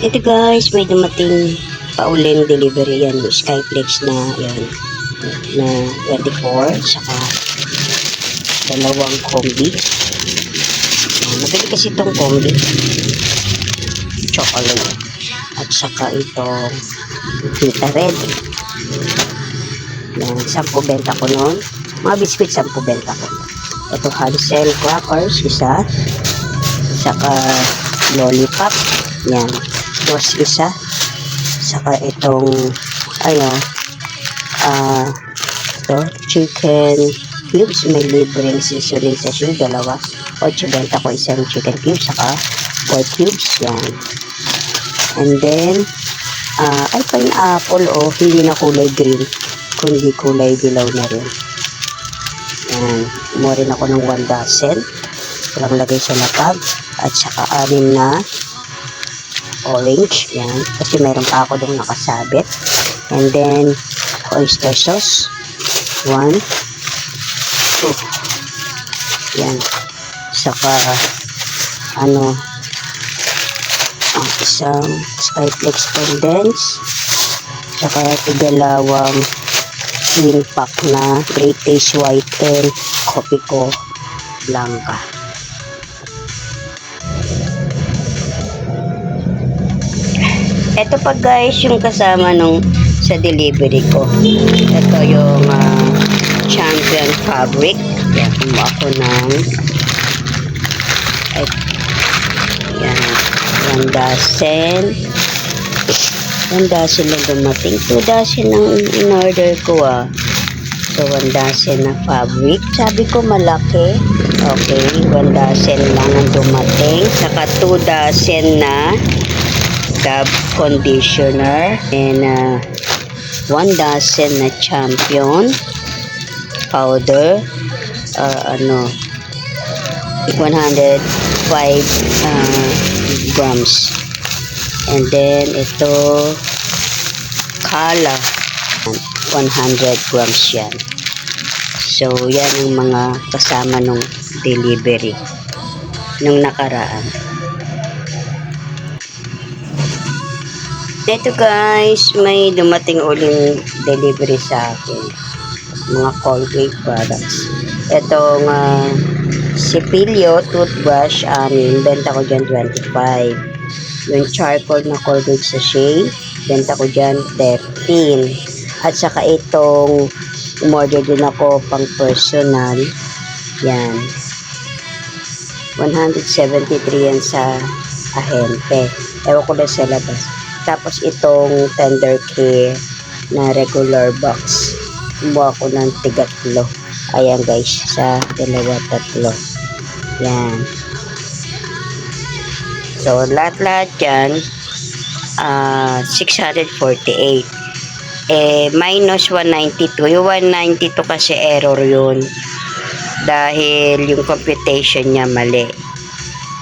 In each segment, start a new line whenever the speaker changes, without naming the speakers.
Ito guys, may dumating pauling delivery yan, Skyflex na yan, na 24, saka dalawang combi. Madali kasi itong combi, chocolate, at saka itong Vita Red. Yan, 10 benta ko nun. Mga biscuit, 10 benta ko. Ito Hansel crackers, isa, saka lollipop, yan, dos isa, saka itong ito chicken cubes, may libreng seasoning sachet, dalawa. 8 benta ko isang chicken cubes, saka 4 cubes, yan. And then ay pineapple, hindi na kulay green, kundi kulay dilaw na rin. Yan, mo rin ako ng 1 dozen, walang lagay sa lapag, at saka 6 na orange, yan, kasi meron pa ako doon nakasabit. And then oyster sauce, 1, 2, yan, saka isang Skyflex condense, saka dalawang twin pack na Great Taste White and Copico Blanca. Ito pa guys yung kasama nung sa delivery ko. Ito yung Champion Fabric. Yan, kumuha ako ng yan, 1 dozen. 1 dozen lang dumating. 2 dozen ang in-order ko So 1 dozen na fabric. Sabi ko malaki. Okay, 1 dozen lang ang dumating. Saka 2 dozen na Dove conditioner, and 1 dozen na Champion powder, 105 grams. And then ito Kala, 100 grams yan. So yan ang mga kasama nung delivery nung nakaraan. Ito guys, may dumating uling delivery sa akin, mga Colgate products. Itong Sipilyo toothbrush, benta ko dyan 25. Yung charcoal na Colgate sachet, benta ko dyan 13. At saka itong umorder din ako pang personal, yan, 173 yan sa ahente. Ewan ko na sa labas. Tapos itong Tender Care na regular box, kumuha ko ng tigatlo. Ayan guys, sa 2, 3. Yan. So lahat-lahat yan 648. Minus 192. Yung 192 kasi error yun, dahil yung computation niya mali.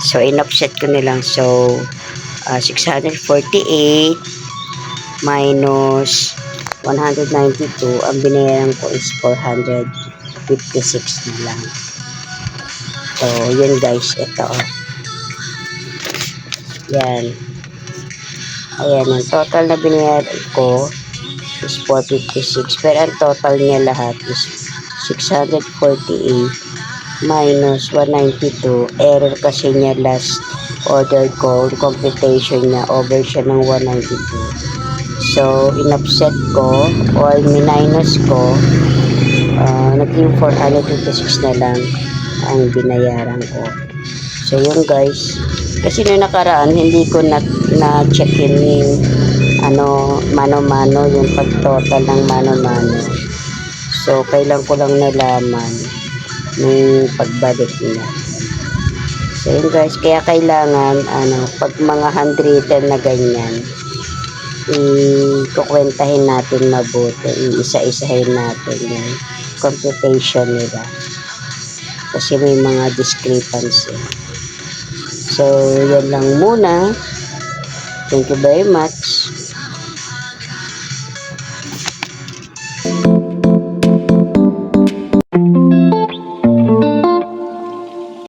So in-offset ko nilang. So 648 minus 192, ang binayaran ko is 456 na lang. So yun guys, ito yan, ayan, ang total na binayaran ko is 456, pero ang total niya lahat is 648 minus 192. Error kasi niya last order ko, computation niya over siya ng 192. So in-offset ko or minus ko, naging 456 na lang ang binayaran ko. So yun guys, kasi noong nakaraan hindi ko na-check yung mano-mano, yung pag-total ng mano-mano. So kailan ko lang nalaman ng pagbalik niya. So yun guys, kaya kailangan pag mga 110 na ganyan, kukwentahin natin mabuti, isa-isahin natin yung computation nila, kasi may mga discrepancy. So yan lang muna. Thank you very much.